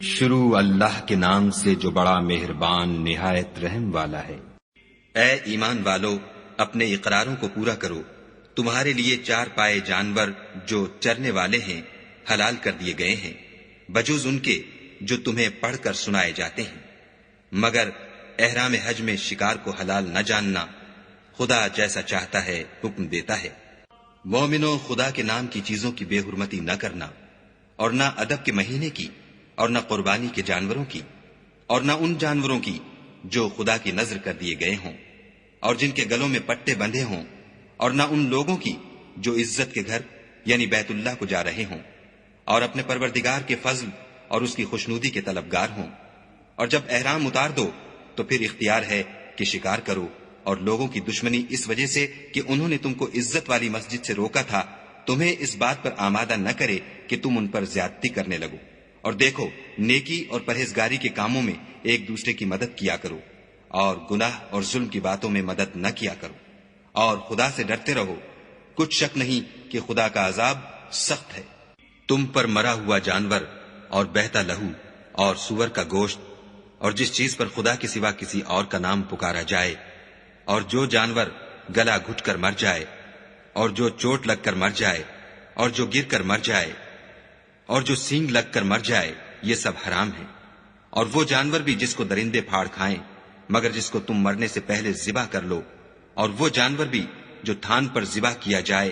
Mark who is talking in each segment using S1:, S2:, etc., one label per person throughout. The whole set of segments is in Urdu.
S1: شروع اللہ کے نام سے جو بڑا مہربان نہایت رحم والا ہے۔
S2: اے ایمان والو، اپنے اقراروں کو پورا کرو۔ تمہارے لیے چار پائے جانور جو چرنے والے ہیں حلال کر دیے گئے ہیں، بجوز ان کے جو تمہیں پڑھ کر سنائے جاتے ہیں، مگر احرام حج میں شکار کو حلال نہ جاننا۔ خدا جیسا چاہتا ہے حکم دیتا ہے۔ مومنو، خدا کے نام کی چیزوں کی بے حرمتی نہ کرنا، اور نہ ادب کے مہینے کی، اور نہ قربانی کے جانوروں کی، اور نہ ان جانوروں کی جو خدا کی نذر کر دیے گئے ہوں اور جن کے گلوں میں پٹے بندھے ہوں، اور نہ ان لوگوں کی جو عزت کے گھر یعنی بیت اللہ کو جا رہے ہوں اور اپنے پروردگار کے فضل اور اس کی خوشنودی کے طلبگار ہوں۔ اور جب احرام اتار دو تو پھر اختیار ہے کہ شکار کرو، اور لوگوں کی دشمنی اس وجہ سے کہ انہوں نے تم کو عزت والی مسجد سے روکا تھا تمہیں اس بات پر آمادہ نہ کرے کہ تم ان پر زیادتی کرنے لگو۔ اور دیکھو، نیکی اور پرہیزگاری کے کاموں میں ایک دوسرے کی مدد کیا کرو، اور گناہ اور ظلم کی باتوں میں مدد نہ کیا کرو، اور خدا سے ڈرتے رہو۔ کچھ شک نہیں کہ خدا کا عذاب سخت ہے۔ تم پر مرا ہوا جانور اور بہتا لہو اور سور کا گوشت اور جس چیز پر خدا کے سوا کسی اور کا نام پکارا جائے، اور جو جانور گلا گھٹ کر مر جائے، اور جو چوٹ لگ کر مر جائے، اور جو گر کر مر جائے، اور جو سینگ لگ کر مر جائے، یہ سب حرام ہیں۔ اور وہ جانور بھی جس کو درندے پھاڑ کھائیں مگر جس کو تم مرنے سے پہلے ذبح کر لو، اور وہ جانور بھی جو تھان پر ذبح کیا جائے،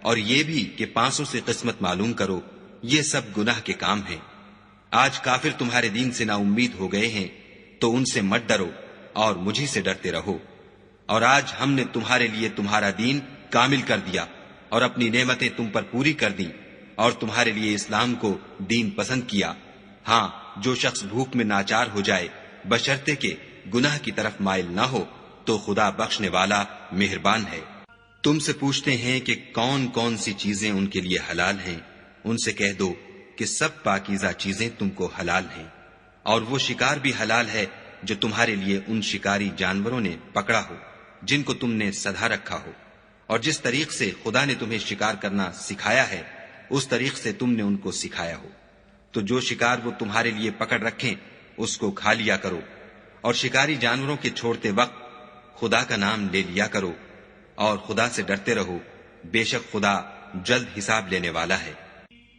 S2: اور یہ بھی کہ پانسوں سے قسمت معلوم کرو، یہ سب گناہ کے کام ہیں۔ آج کافر تمہارے دین سے نا امید ہو گئے ہیں تو ان سے مت ڈرو اور مجھی سے ڈرتے رہو۔ اور آج ہم نے تمہارے لیے تمہارا دین کامل کر دیا اور اپنی نعمتیں تم پر پوری کر دیں اور تمہارے لیے اسلام کو دین پسند کیا۔ ہاں، جو شخص بھوک میں ناچار ہو جائے بشرطے کہ گناہ کی طرف مائل نہ ہو تو خدا بخشنے والا مہربان ہے۔ تم سے پوچھتے ہیں کہ کون کون سی چیزیں ان کے لیے حلال ہیں، ان سے کہہ دو کہ سب پاکیزہ چیزیں تم کو حلال ہیں، اور وہ شکار بھی حلال ہے جو تمہارے لیے ان شکاری جانوروں نے پکڑا ہو جن کو تم نے سدھا رکھا ہو، اور جس طریق سے خدا نے تمہیں شکار کرنا سکھایا ہے اس طریق سے تم نے ان کو سکھایا ہو۔ تو جو شکار وہ تمہارے لیے پکڑ رکھیں اس کو کھا لیا کرو، اور شکاری جانوروں کے چھوڑتے وقت خدا کا نام لے لیا کرو، اور خدا سے ڈرتے رہو، بے شک خدا جلد حساب لینے والا ہے۔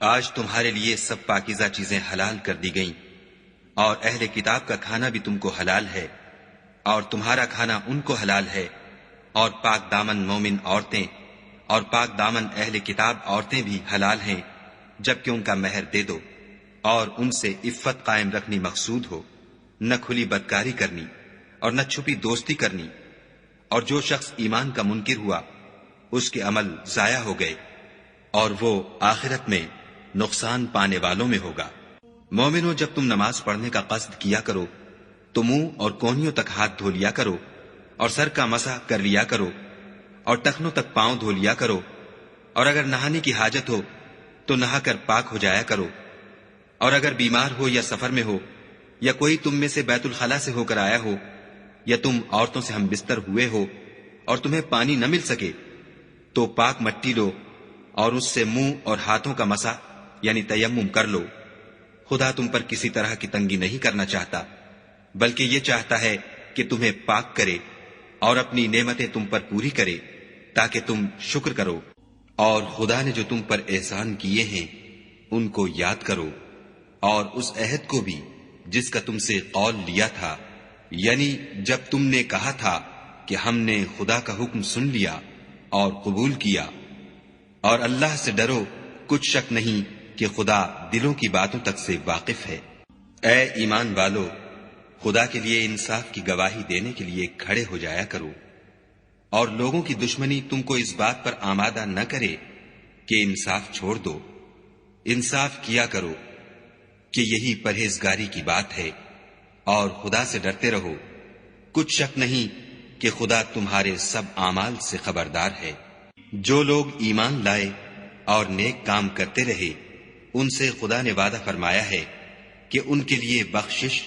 S2: آج تمہارے لیے سب پاکیزہ چیزیں حلال کر دی گئیں، اور اہل کتاب کا کھانا بھی تم کو حلال ہے، اور تمہارا کھانا ان کو حلال ہے، اور پاک دامن مومن عورتیں اور پاک دامن اہل کتاب عورتیں بھی حلال ہیں جبکہ ان کا مہر دے دو، اور ان سے عفت قائم رکھنی مقصود ہو، نہ کھلی بدکاری کرنی اور نہ چھپی دوستی کرنی۔ اور جو شخص ایمان کا منکر ہوا اس کے عمل ضائع ہو گئے اور وہ آخرت میں نقصان پانے والوں میں ہوگا۔ مومنو، جب تم نماز پڑھنے کا قصد کیا کرو تو منہ اور کونیوں تک ہاتھ دھو لیا کرو، اور سر کا مسح کر لیا کرو، اور ٹخنوں تک پاؤں دھو لیا کرو، اور اگر نہانے کی حاجت ہو تو نہا کر پاک ہو جایا کرو، اور اگر بیمار ہو یا سفر میں ہو یا کوئی تم میں سے بیت الخلا سے ہو کر آیا ہو یا تم عورتوں سے ہم بستر ہوئے ہو اور تمہیں پانی نہ مل سکے تو پاک مٹی لو اور اس سے منہ اور ہاتھوں کا مسح یعنی تیمم کر لو۔ خدا تم پر کسی طرح کی تنگی نہیں کرنا چاہتا، بلکہ یہ چاہتا ہے کہ تمہیں پاک کرے اور اپنی نعمتیں تم پر پوری کرے تاکہ تم شکر کرو۔ اور خدا نے جو تم پر احسان کیے ہیں ان کو یاد کرو، اور اس عہد کو بھی جس کا تم سے قول لیا تھا، یعنی جب تم نے کہا تھا کہ ہم نے خدا کا حکم سن لیا اور قبول کیا۔ اور اللہ سے ڈرو، کچھ شک نہیں کہ خدا دلوں کی باتوں تک سے واقف ہے۔ اے ایمان والو، خدا کے لیے انصاف کی گواہی دینے کے لیے کھڑے ہو جایا کرو، اور لوگوں کی دشمنی تم کو اس بات پر آمادہ نہ کرے کہ انصاف چھوڑ دو۔ انصاف کیا کرو کہ یہی پرہیزگاری کی بات ہے، اور خدا سے ڈرتے رہو۔ کچھ شک نہیں کہ خدا تمہارے سب اعمال سے خبردار ہے۔ جو لوگ ایمان لائے اور نیک کام کرتے رہے ان سے خدا نے وعدہ فرمایا ہے کہ ان کے لیے بخشش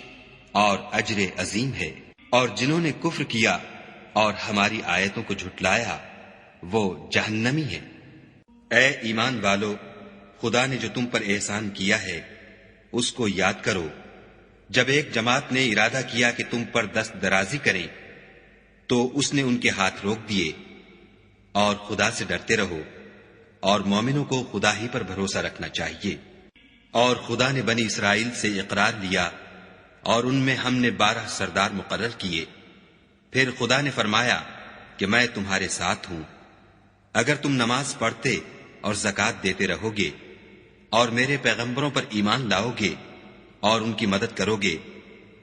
S2: اور اجر عظیم ہے، اور جنہوں نے کفر کیا اور ہماری آیتوں کو جھٹلایا وہ جہنمی ہیں۔ اے ایمان والو، خدا نے جو تم پر احسان کیا ہے اس کو یاد کرو جب ایک جماعت نے ارادہ کیا کہ تم پر دست درازی کریں تو اس نے ان کے ہاتھ روک دیے، اور خدا سے ڈرتے رہو، اور مومنوں کو خدا ہی پر بھروسہ رکھنا چاہیے۔ اور خدا نے بنی اسرائیل سے اقرار لیا اور ان میں ہم نے 12 سردار مقرر کیے۔ پھر خدا نے فرمایا کہ میں تمہارے ساتھ ہوں، اگر تم نماز پڑھتے اور زکوٰۃ دیتے رہو گے اور میرے پیغمبروں پر ایمان لاؤ گے اور ان کی مدد کرو گے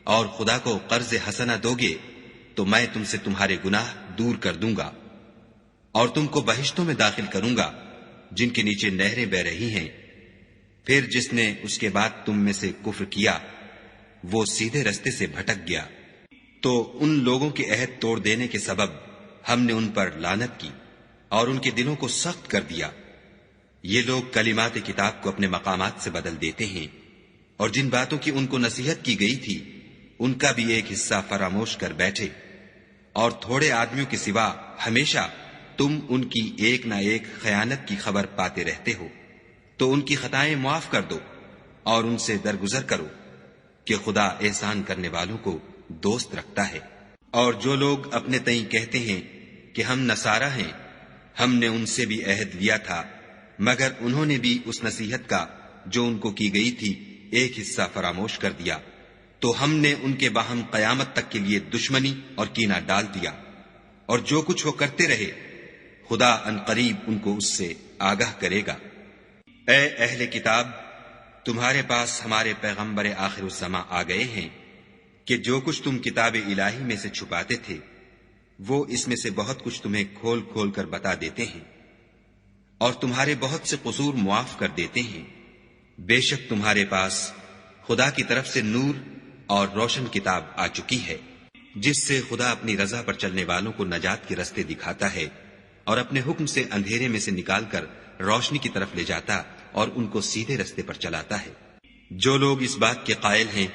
S2: اور خدا کو قرض حسنہ دو گے تو میں تم سے تمہارے گناہ دور کر دوں گا اور تم کو بہشتوں میں داخل کروں گا جن کے نیچے نہریں بہ رہی ہیں۔ پھر جس نے اس کے بعد تم میں سے کفر کیا وہ سیدھے رستے سے بھٹک گیا، تو ان لوگوں کے عہد توڑ دینے کے سبب ہم نے ان پر لعنت کی اور ان کے دلوں کو سخت کر دیا۔ یہ لوگ کلمات کتاب کو اپنے مقامات سے بدل دیتے ہیں، اور جن باتوں کی ان کو نصیحت کی گئی تھی ان کا بھی ایک حصہ فراموش کر بیٹھے، اور تھوڑے آدمیوں کے سوا ہمیشہ تم ان کی ایک نہ ایک خیانت کی خبر پاتے رہتے ہو۔ تو ان کی خطائیں معاف کر دو اور ان سے درگزر کرو کہ خدا احسان کرنے والوں کو دوست رکھتا ہے۔ اور جو لوگ اپنے تئیں کہتے ہیں کہ ہم نصارہ ہیں، ہم نے ان سے بھی عہد لیا تھا، مگر انہوں نے بھی اس نصیحت کا جو ان کو کی گئی تھی ایک حصہ فراموش کر دیا، تو ہم نے ان کے باہم قیامت تک کے لیے دشمنی اور کینہ ڈال دیا۔ اور جو کچھ وہ کرتے رہے خدا ان قریب ان کو اس سے آگاہ کرے گا۔ اے اہل کتاب، تمہارے پاس ہمارے پیغمبر آخر الزماں آ گئے ہیں کہ جو کچھ تم کتاب الہی میں سے چھپاتے تھے وہ اس میں سے بہت کچھ تمہیں کھول کھول کر بتا دیتے ہیں، اور تمہارے بہت سے قصور معاف کر دیتے ہیں۔ بے شک تمہارے پاس خدا کی طرف سے نور اور روشن کتاب آ چکی ہے، جس سے خدا اپنی رضا پر چلنے والوں کو نجات کے رستے دکھاتا ہے اور اپنے حکم سے اندھیرے میں سے نکال کر روشنی کی طرف لے جاتا اور ان کو سیدھے رستے پر چلاتا ہے۔ جو لوگ اس بات کے قائل ہیں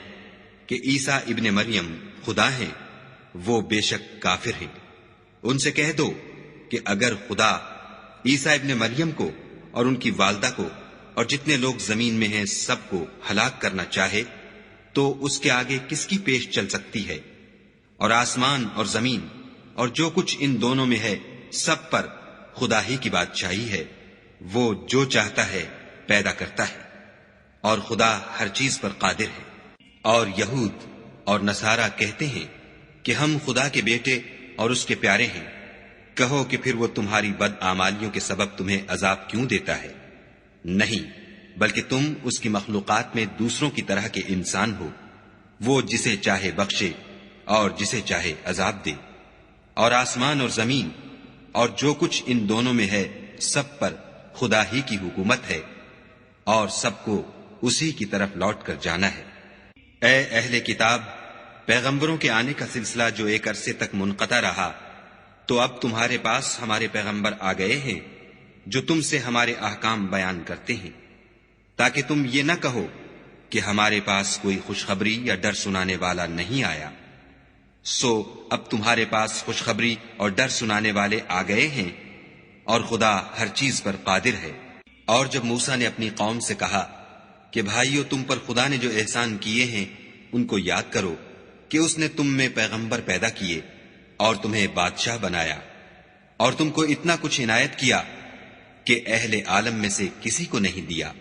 S2: کہ عیسیٰ ابن مریم خدا ہیں وہ بے شک کافر ہیں۔ ان سے کہہ دو کہ اگر خدا عیسیٰ ابن مریم کو اور ان کی والدہ کو اور جتنے لوگ زمین میں ہیں سب کو ہلاک کرنا چاہے تو اس کے آگے کس کی پیش چل سکتی ہے؟ اور آسمان اور زمین اور جو کچھ ان دونوں میں ہے سب پر خدا ہی کی بادشاہی ہے، وہ جو چاہتا ہے پیدا کرتا ہے، اور خدا ہر چیز پر قادر ہے۔ اور یہود اور نصارہ کہتے ہیں کہ ہم خدا کے بیٹے اور اس کے پیارے ہیں۔ کہو کہ پھر وہ تمہاری بد اعمالیوں کے سبب تمہیں عذاب کیوں دیتا ہے؟ نہیں، بلکہ تم اس کی مخلوقات میں دوسروں کی طرح کے انسان ہو، وہ جسے چاہے بخشے اور جسے چاہے عذاب دے۔ اور آسمان اور زمین اور جو کچھ ان دونوں میں ہے سب پر خدا ہی کی حکومت ہے، اور سب کو اسی کی طرف لوٹ کر جانا ہے۔ اے اہل کتاب، پیغمبروں کے آنے کا سلسلہ جو ایک عرصے تک منقطع رہا، تو اب تمہارے پاس ہمارے پیغمبر آ گئے ہیں جو تم سے ہمارے احکام بیان کرتے ہیں، تاکہ تم یہ نہ کہو کہ ہمارے پاس کوئی خوشخبری یا ڈر سنانے والا نہیں آیا۔ سو اب تمہارے پاس خوشخبری اور ڈر سنانے والے آ گئے ہیں، اور خدا ہر چیز پر قادر ہے۔ اور جب موسیٰ نے اپنی قوم سے کہا کہ بھائیو، تم پر خدا نے جو احسان کیے ہیں ان کو یاد کرو کہ اس نے تم میں پیغمبر پیدا کیے اور تمہیں بادشاہ بنایا، اور تم کو اتنا کچھ عنایت کیا کہ اہل عالم میں سے کسی کو نہیں دیا۔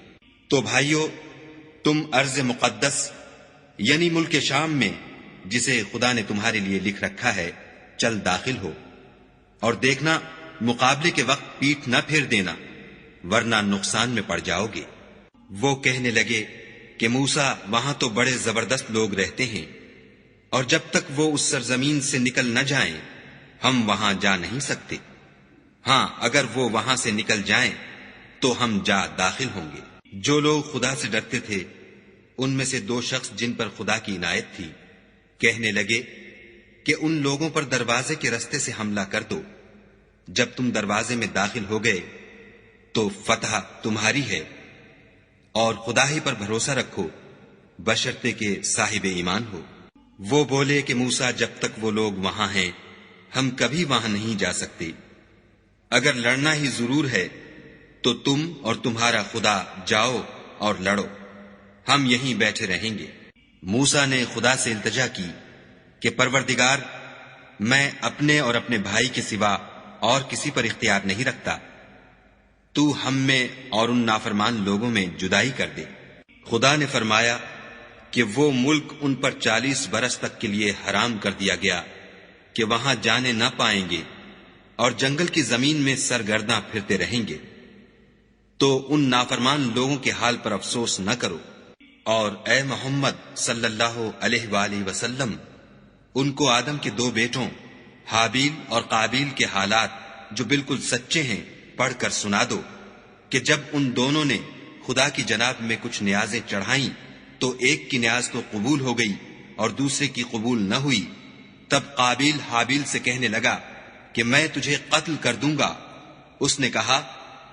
S2: تو بھائیو، تم ارض مقدس یعنی ملک شام میں جسے خدا نے تمہارے لیے لکھ رکھا ہے چل داخل ہو، اور دیکھنا مقابلے کے وقت پیٹھ نہ پھیر دینا ورنہ نقصان میں پڑ جاؤ گے۔ وہ کہنے لگے کہ موسیٰ، وہاں تو بڑے زبردست لوگ رہتے ہیں، اور جب تک وہ اس سرزمین سے نکل نہ جائیں ہم وہاں جا نہیں سکتے۔ ہاں، اگر وہ وہاں سے نکل جائیں تو ہم جا داخل ہوں گے۔ جو لوگ خدا سے ڈرتے تھے ان میں سے 2 شخص جن پر خدا کی عنایت تھی کہنے لگے کہ ان لوگوں پر دروازے کے رستے سے حملہ کر دو۔ جب تم دروازے میں داخل ہو گئے تو فتح تمہاری ہے، اور خدا ہی پر بھروسہ رکھو بشرطے کہ صاحب ایمان ہو۔ وہ بولے کہ موسیٰ، جب تک وہ لوگ وہاں ہیں ہم کبھی وہاں نہیں جا سکتے۔ اگر لڑنا ہی ضرور ہے تو تم اور تمہارا خدا جاؤ اور لڑو، ہم یہیں بیٹھے رہیں گے۔ موسیٰ نے خدا سے التجا کی کہ پروردگار، میں اپنے اور اپنے بھائی کے سوا اور کسی پر اختیار نہیں رکھتا، تو ہم میں اور ان نافرمان لوگوں میں جدائی کر دے۔ خدا نے فرمایا کہ وہ ملک ان پر 40 برس تک کے لیے حرام کر دیا گیا کہ وہاں جانے نہ پائیں گے اور جنگل کی زمین میں سرگرداں پھرتے رہیں گے۔ تو ان نافرمان لوگوں کے حال پر افسوس نہ کرو، اور اے محمد صلی اللہ علیہ وآلہ وسلم ان کو آدم کے 2 بیٹوں حابیل اور قابیل کے حالات جو بالکل سچے ہیں پڑھ کر سنا دو کہ جب ان دونوں نے خدا کی جناب میں کچھ نیازیں چڑھائیں تو ایک کی نیاز تو قبول ہو گئی اور دوسرے کی قبول نہ ہوئی۔ تب قابیل حابیل سے کہنے لگا کہ میں تجھے قتل کر دوں گا۔ اس نے کہا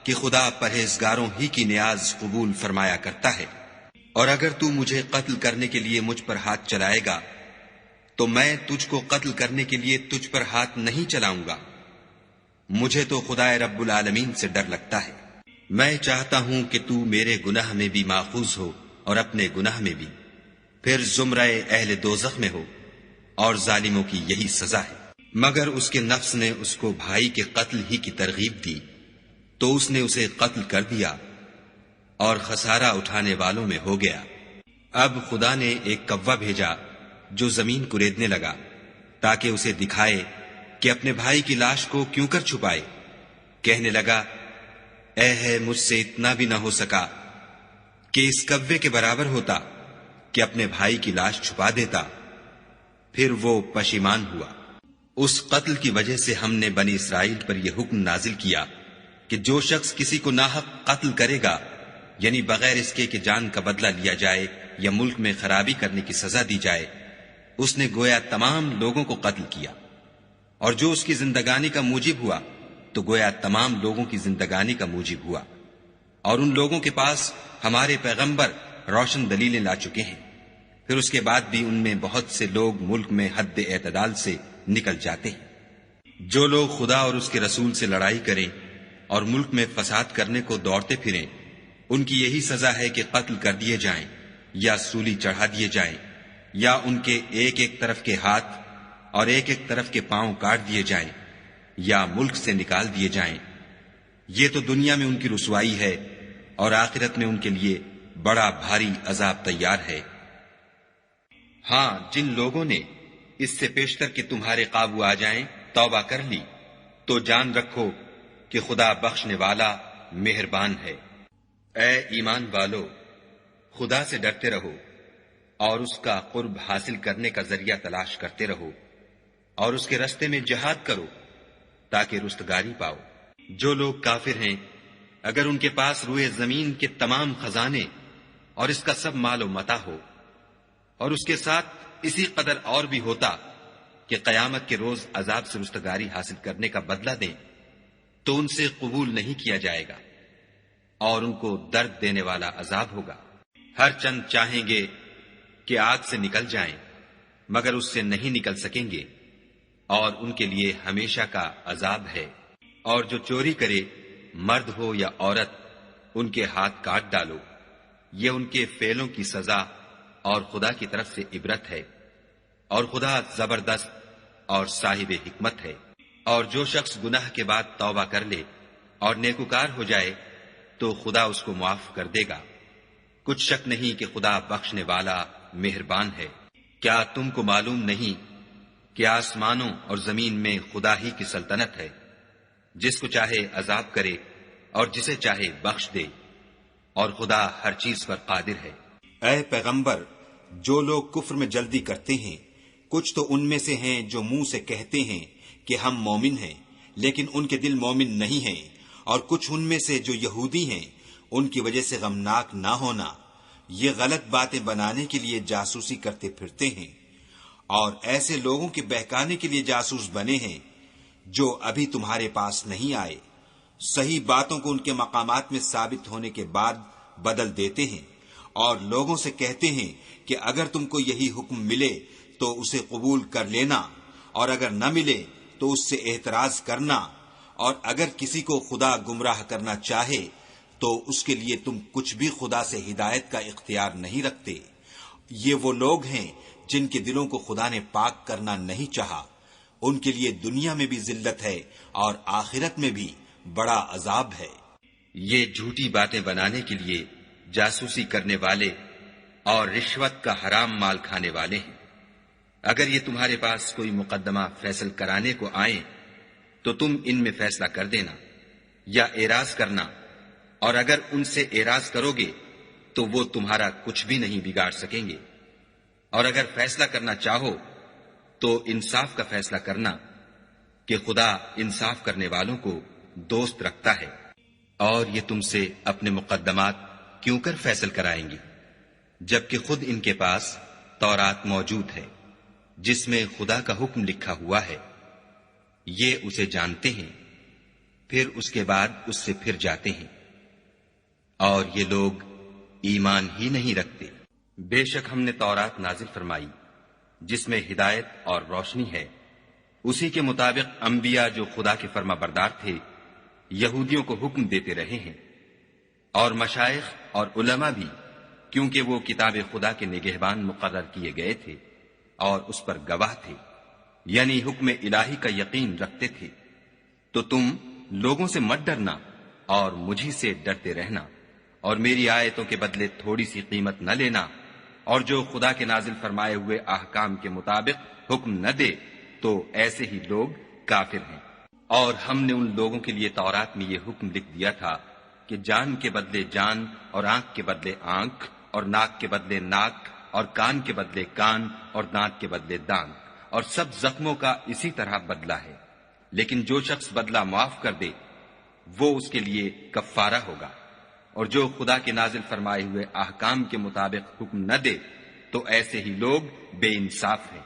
S2: کہ خدا پرہیزگاروں ہی کی نیاز قبول فرمایا کرتا ہے، اور اگر تو مجھے قتل کرنے کے لیے مجھ پر ہاتھ چلائے گا تو میں تجھ کو قتل کرنے کے لیے تجھ پر ہاتھ نہیں چلاؤں گا۔ مجھے تو خدا رب العالمین سے ڈر لگتا ہے۔ میں چاہتا ہوں کہ تو میرے گناہ میں بھی ماخوذ ہو اور اپنے گناہ میں بھی، پھر زمرہ اہل دوزخ میں ہو، اور ظالموں کی یہی سزا ہے۔ مگر اس کے نفس نے اس کو بھائی کے قتل ہی کی ترغیب دی، تو اس نے اسے قتل کر دیا اور خسارہ اٹھانے والوں میں ہو گیا۔ اب خدا نے ایک کوا بھیجا جو زمین کریدنے لگا تاکہ اسے دکھائے کہ اپنے بھائی کی لاش کو کیوں کر چھپائے۔ کہنے لگا، اے ہے مجھ سے اتنا بھی نہ ہو سکا کہ اس کوے کے برابر ہوتا کہ اپنے بھائی کی لاش چھپا دیتا۔ پھر وہ پشیمان ہوا۔ اس قتل کی وجہ سے ہم نے بنی اسرائیل پر یہ حکم نازل کیا کہ جو شخص کسی کو ناحق قتل کرے گا، یعنی بغیر اس کے کہ جان کا بدلہ لیا جائے یا ملک میں خرابی کرنے کی سزا دی جائے، اس نے گویا تمام لوگوں کو قتل کیا، اور جو اس کی زندگانی کا موجب ہوا تو گویا تمام لوگوں کی زندگانی کا موجب ہوا۔ اور ان لوگوں کے پاس ہمارے پیغمبر روشن دلیلیں لا چکے ہیں، پھر اس کے بعد بھی ان میں بہت سے لوگ ملک میں حد اعتدال سے نکل جاتے ہیں۔ جو لوگ خدا اور اس کے رسول سے لڑائی کریں اور ملک میں فساد کرنے کو دوڑتے پھریں، ان کی یہی سزا ہے کہ قتل کر دیے جائیں یا سولی چڑھا دیے جائیں، یا ان کے ایک ایک طرف کے ہاتھ اور ایک ایک طرف کے پاؤں کاٹ دیے جائیں، یا ملک سے نکال دیے جائیں۔ یہ تو دنیا میں ان کی رسوائی ہے، اور آخرت میں ان کے لیے بڑا بھاری عذاب تیار ہے۔ ہاں، جن لوگوں نے اس سے پیشتر کہ تمہارے قابو آ جائیں توبہ کر لی، تو جان رکھو کہ خدا بخشنے والا مہربان ہے۔ اے ایمان والو، خدا سے ڈرتے رہو اور اس کا قرب حاصل کرنے کا ذریعہ تلاش کرتے رہو، اور اس کے رستے میں جہاد کرو تاکہ رستگاری پاؤ۔ جو لوگ کافر ہیں، اگر ان کے پاس روئے زمین کے تمام خزانے اور اس کا سب مال و متاع ہو، اور اس کے ساتھ اسی قدر اور بھی ہوتا کہ قیامت کے روز عذاب سے رستگاری حاصل کرنے کا بدلہ دیں، تو ان سے قبول نہیں کیا جائے گا، اور ان کو درد دینے والا عذاب ہوگا۔ ہر چند چاہیں گے کہ آگ سے نکل جائیں، مگر اس سے نہیں نکل سکیں گے، اور ان کے لیے ہمیشہ کا عذاب ہے۔ اور جو چوری کرے، مرد ہو یا عورت، ان کے ہاتھ کاٹ ڈالو۔ یہ ان کے فعلوں کی سزا اور خدا کی طرف سے عبرت ہے، اور خدا زبردست اور صاحب حکمت ہے۔ اور جو شخص گناہ کے بعد توبہ کر لے اور نیکوکار ہو جائے تو خدا اس کو معاف کر دے گا۔ کچھ شک نہیں کہ خدا بخشنے والا مہربان ہے۔ کیا تم کو معلوم نہیں کہ آسمانوں اور زمین میں خدا ہی کی سلطنت ہے، جس کو چاہے عذاب کرے اور جسے چاہے بخش دے، اور خدا ہر چیز پر قادر ہے۔
S3: اے پیغمبر، جو لوگ کفر میں جلدی کرتے ہیں، کچھ تو ان میں سے ہیں جو منہ سے کہتے ہیں کہ ہم مومن ہیں، لیکن ان کے دل مومن نہیں ہیں، اور کچھ ان میں سے جو یہودی ہیں، ان کی وجہ سے غمناک نہ ہونا، یہ غلط باتیں بنانے کے لیے جاسوسی کرتے پھرتے ہیں، اور ایسے لوگوں کے بہکانے کے لیے جاسوس بنے ہیں جو ابھی تمہارے پاس نہیں آئے، صحیح باتوں کو ان کے مقامات میں ثابت ہونے کے بعد بدل دیتے ہیں، اور لوگوں سے کہتے ہیں کہ اگر تم کو یہی حکم ملے تو اسے قبول کر لینا، اور اگر نہ ملے تو اس سے اعتراض کرنا، اور اگر کسی کو خدا گمراہ کرنا چاہے تو اس کے لیے تم کچھ بھی خدا سے ہدایت کا اختیار نہیں رکھتے۔ یہ وہ لوگ ہیں جن کے دلوں کو خدا نے پاک کرنا نہیں چاہا، ان کے لیے دنیا میں بھی ذلت ہے اور آخرت میں بھی بڑا عذاب ہے۔
S2: یہ جھوٹی باتیں بنانے کے لیے جاسوسی کرنے والے اور رشوت کا حرام مال کھانے والے ہیں۔ اگر یہ تمہارے پاس کوئی مقدمہ فیصل کرانے کو آئیں تو تم ان میں فیصلہ کر دینا یا اعراض کرنا، اور اگر ان سے اعراض کرو گے تو وہ تمہارا کچھ بھی نہیں بگاڑ سکیں گے، اور اگر فیصلہ کرنا چاہو تو انصاف کا فیصلہ کرنا کہ خدا انصاف کرنے والوں کو دوست رکھتا ہے۔ اور یہ تم سے اپنے مقدمات کیوں کر فیصل کرائیں گے جبکہ خود ان کے پاس تورات موجود ہے جس میں خدا کا حکم لکھا ہوا ہے۔ یہ اسے جانتے ہیں، پھر اس کے بعد اس سے پھر جاتے ہیں، اور یہ لوگ ایمان ہی نہیں رکھتے۔ بے شک ہم نے تورات نازل فرمائی جس میں ہدایت اور روشنی ہے، اسی کے مطابق انبیاء جو خدا کے فرما بردار تھے یہودیوں کو حکم دیتے رہے ہیں، اور مشائخ اور علماء بھی، کیونکہ وہ کتاب خدا کے نگہبان مقرر کیے گئے تھے اور اس پر گواہ تھے، یعنی حکم الہی کا یقین رکھتے تھے۔ تو تم لوگوں سے مت ڈرنا اور مجھی سے ڈرتے رہنا، اور میری آیتوں کے بدلے تھوڑی سی قیمت نہ لینا، اور جو خدا کے نازل فرمائے ہوئے احکام کے مطابق حکم نہ دے تو ایسے ہی لوگ کافر ہیں۔ اور ہم نے ان لوگوں کے لیے تورات میں یہ حکم لکھ دیا تھا کہ جان کے بدلے جان، اور آنکھ کے بدلے آنکھ، اور ناک کے بدلے ناک، اور کان کے بدلے کان، اور دانت کے بدلے دانت، اور سب زخموں کا اسی طرح بدلہ ہے۔ لیکن جو شخص بدلہ معاف کر دے وہ اس کے لیے کفارہ ہوگا، اور جو خدا کے نازل فرمائے ہوئے احکام کے مطابق حکم نہ دے تو ایسے ہی لوگ بے انصاف ہیں۔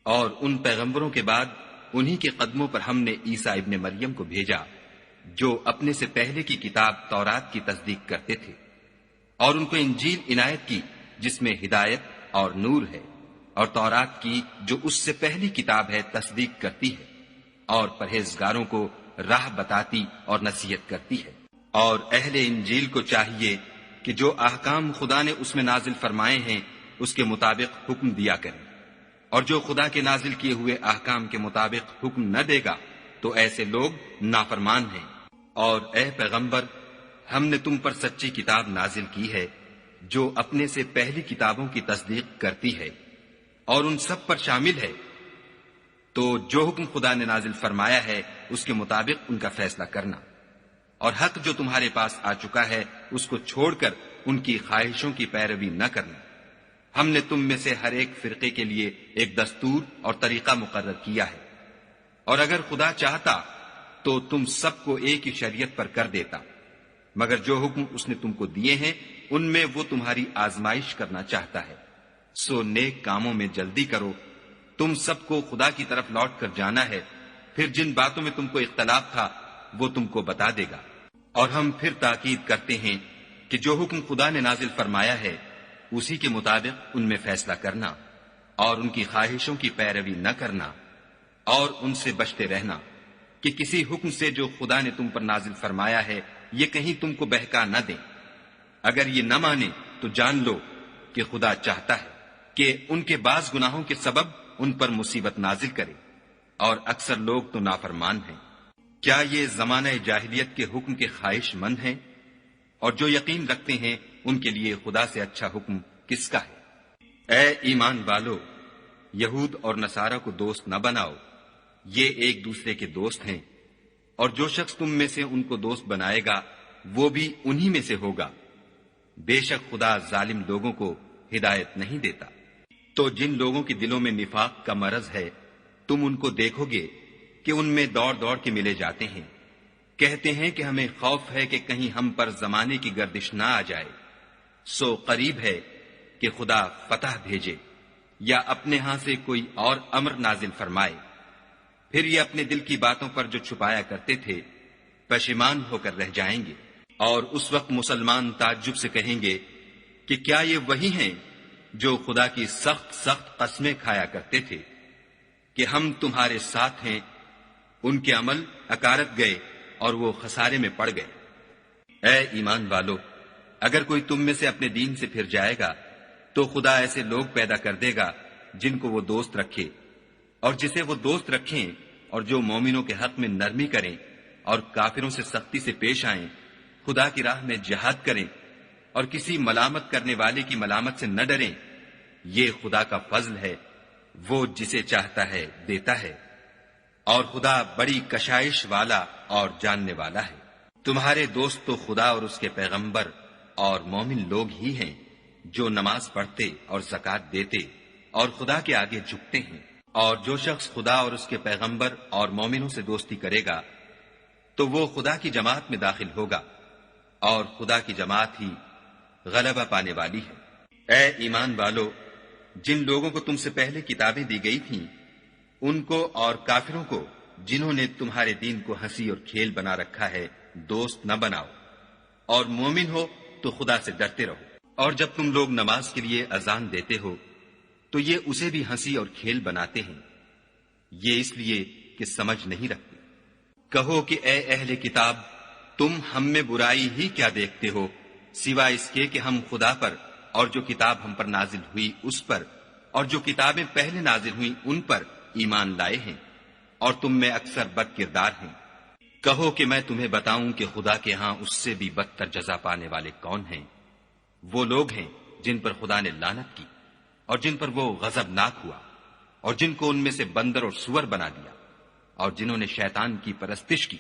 S2: اور ان پیغمبروں کے بعد انہی کے قدموں پر ہم نے عیسیٰ ابن مریم کو بھیجا جو اپنے سے پہلے کی کتاب تورات کی تصدیق کرتے تھے، اور ان کو انجیل عنایت کی جس میں ہدایت اور نور ہے، اور تورات کی جو اس سے پہلی کتاب ہے تصدیق کرتی ہے، اور پرہیزگاروں کو راہ بتاتی اور نصیحت کرتی ہے۔ اور اہل انجیل کو چاہیے کہ جو احکام خدا نے اس میں نازل فرمائے ہیں اس کے مطابق حکم دیا کریں، اور جو خدا کے نازل کیے ہوئے احکام کے مطابق حکم نہ دے گا تو ایسے لوگ نافرمان ہیں۔ اور اے پیغمبر، ہم نے تم پر سچی کتاب نازل کی ہے جو اپنے سے پہلی کتابوں کی تصدیق کرتی ہے اور ان سب پر شامل ہے، تو جو حکم خدا نے نازل فرمایا ہے اس کے مطابق ان کا فیصلہ کرنا، اور حق جو تمہارے پاس آ چکا ہے اس کو چھوڑ کر ان کی خواہشوں کی پیروی نہ کرنا۔ ہم نے تم میں سے ہر ایک فرقے کے لیے ایک دستور اور طریقہ مقرر کیا ہے، اور اگر خدا چاہتا تو تم سب کو ایک ہی شریعت پر کر دیتا، مگر جو حکم اس نے تم کو دیے ہیں ان میں وہ تمہاری آزمائش کرنا چاہتا ہے۔ سو نیک کاموں میں جلدی کرو، تم سب کو خدا کی طرف لوٹ کر جانا ہے، پھر جن باتوں میں تم کو اختلاف تھا وہ تم کو بتا دے گا۔ اور ہم پھر تاکید کرتے ہیں کہ جو حکم خدا نے نازل فرمایا ہے اسی کے مطابق ان میں فیصلہ کرنا، اور ان کی خواہشوں کی پیروی نہ کرنا، اور ان سے بچتے رہنا کہ کسی حکم سے جو خدا نے تم پر نازل فرمایا ہے یہ کہیں تم کو بہکا نہ دیں۔ اگر یہ نہ مانے تو جان لو کہ خدا چاہتا ہے کہ ان کے بعض گناہوں کے سبب ان پر مصیبت نازل کرے، اور اکثر لوگ تو نافرمان ہیں۔ کیا یہ زمانہ جاہلیت کے حکم کے خواہش مند ہیں؟ اور جو یقین رکھتے ہیں ان کے لیے خدا سے اچھا حکم کس کا ہے؟ اے ایمان والو، یہود اور نصارہ کو دوست نہ بناؤ، یہ ایک دوسرے کے دوست ہیں، اور جو شخص تم میں سے ان کو دوست بنائے گا وہ بھی انہی میں سے ہوگا۔ بے شک خدا ظالم لوگوں کو ہدایت نہیں دیتا۔ تو جن لوگوں کے دلوں میں نفاق کا مرض ہے تم ان کو دیکھو گے کہ ان میں دوڑ دوڑ کے ملے جاتے ہیں، کہتے ہیں کہ ہمیں خوف ہے کہ کہیں ہم پر زمانے کی گردش نہ آ جائے۔ سو قریب ہے کہ خدا فتح بھیجے یا اپنے ہاں سے کوئی اور امر نازل فرمائے، پھر یہ اپنے دل کی باتوں پر جو چھپایا کرتے تھے پشیمان ہو کر رہ جائیں گے۔ اور اس وقت مسلمان تعجب سے کہیں گے کہ کیا یہ وہی ہیں جو خدا کی سخت سخت قسمیں کھایا کرتے تھے کہ ہم تمہارے ساتھ ہیں؟ ان کے عمل اکارت گئے اور وہ خسارے میں پڑ گئے۔ اے ایمان والو، اگر کوئی تم میں سے اپنے دین سے پھر جائے گا تو خدا ایسے لوگ پیدا کر دے گا جن کو وہ دوست رکھے، اور جسے وہ دوست رکھیں، اور جو مومنوں کے حق میں نرمی کریں اور کافروں سے سختی سے پیش آئیں، خدا کی راہ میں جہاد کریں اور کسی ملامت کرنے والے کی ملامت سے نہ ڈریں۔ یہ خدا کا فضل ہے، وہ جسے چاہتا ہے دیتا ہے، اور خدا بڑی کشائش والا اور جاننے والا ہے۔ تمہارے دوست تو خدا اور اس کے پیغمبر اور مومن لوگ ہی ہیں جو نماز پڑھتے اور زکوٰۃ دیتے اور خدا کے آگے جھکتے ہیں، اور جو شخص خدا اور اس کے پیغمبر اور مومنوں سے دوستی کرے گا تو وہ خدا کی جماعت میں داخل ہوگا، اور خدا کی جماعت ہی غلبہ پانے والی ہے۔ اے ایمان والو، جن لوگوں کو تم سے پہلے کتابیں دی گئی تھیں ان کو اور کافروں کو جنہوں نے تمہارے دین کو ہنسی اور کھیل بنا رکھا ہے دوست نہ بناؤ، اور مومن ہو تو خدا سے ڈرتے رہو۔ اور جب تم لوگ نماز کے لیے اذان دیتے ہو تو یہ اسے بھی ہنسی اور کھیل بناتے ہیں، یہ اس لیے کہ سمجھ نہیں رکھتے۔ کہو کہ اے اہل کتاب، تم ہم میں برائی ہی کیا دیکھتے ہو سوائے اس کے کہ ہم خدا پر اور جو کتاب ہم پر نازل ہوئی اس پر اور جو کتابیں پہلے نازل ہوئی ان پر ایمان لائے ہیں، اور تم میں اکثر بد کردار ہیں۔ کہو کہ میں تمہیں بتاؤں کہ خدا کے ہاں اس سے بھی بدتر جزا پانے والے کون ہیں؟ وہ لوگ ہیں جن پر خدا نے لعنت کی اور جن پر وہ غضبناک ہوا، اور جن کو ان میں سے بندر اور سور بنا دیا، اور جنہوں نے شیطان کی پرستش کی۔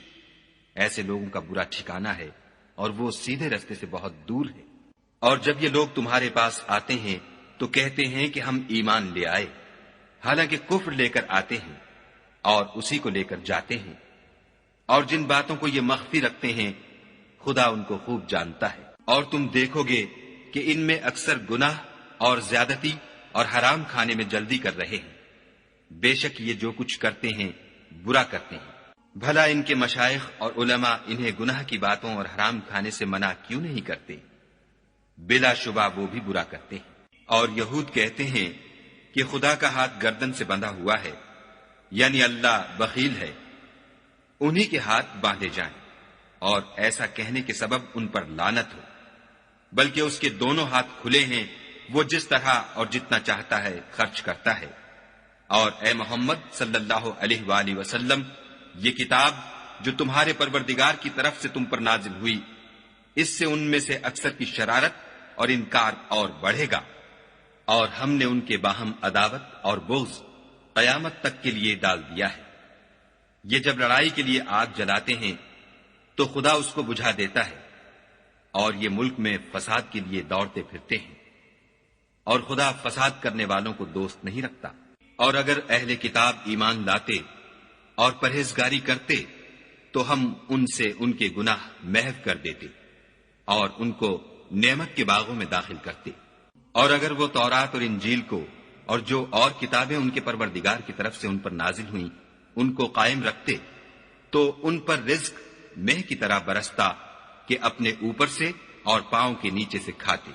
S2: ایسے لوگوں کا برا ٹھکانہ ہے، اور وہ سیدھے رستے سے بہت دور ہے۔ اور جب یہ لوگ تمہارے پاس آتے ہیں تو کہتے ہیں کہ ہم ایمان لے آئے، حالانکہ کفر لے کر آتے ہیں اور اسی کو لے کر جاتے ہیں، اور جن باتوں کو یہ مخفی رکھتے ہیں خدا ان کو خوب جانتا ہے۔ اور تم دیکھو گے کہ ان میں اکثر گناہ اور زیادتی اور حرام کھانے میں جلدی کر رہے ہیں۔ بے شک یہ جو کچھ کرتے ہیں برا کرتے ہیں۔ بھلا ان کے مشائخ اور علماء انہیں گناہ کی باتوں اور حرام کھانے سے منع کیوں نہیں کرتے؟ بلا شبہ وہ بھی برا کرتے ہیں۔ اور یہود کہتے ہیں کہ خدا کا ہاتھ گردن سے بندھا ہوا ہے، یعنی اللہ بخیل ہے، انہی کے ہاتھ باندھے جائیں، اور ایسا کہنے کے سبب ان پر لعنت ہو، بلکہ اس کے دونوں ہاتھ کھلے ہیں، وہ جس طرح اور جتنا چاہتا ہے خرچ کرتا ہے۔ اور اے محمد صلی اللہ علیہ وآلہ وسلم، یہ کتاب جو تمہارے پروردگار کی طرف سے تم پر نازل ہوئی، اس سے ان میں سے اکثر کی شرارت اور انکار اور بڑھے گا، اور ہم نے ان کے باہم عداوت اور بغض قیامت تک کے لیے ڈال دیا ہے۔ یہ جب لڑائی کے لیے آگ جلاتے ہیں تو خدا اس کو بجھا دیتا ہے، اور یہ ملک میں فساد کے لیے دوڑتے پھرتے ہیں، اور خدا فساد کرنے والوں کو دوست نہیں رکھتا۔ اور اگر اہل کتاب ایمان لاتے اور پرہیزگاری کرتے تو ہم ان سے ان کے گناہ محو کر دیتے اور ان کو نعمت کے باغوں میں داخل کرتے۔ اور اگر وہ تورات اور انجیل کو اور جو اور کتابیں ان کے پروردگار کی طرف سے ان پر نازل ہوئیں ان کو قائم رکھتے تو ان پر رزق مہ کی طرح برستا کہ اپنے اوپر سے اور پاؤں کے نیچے سے کھاتے۔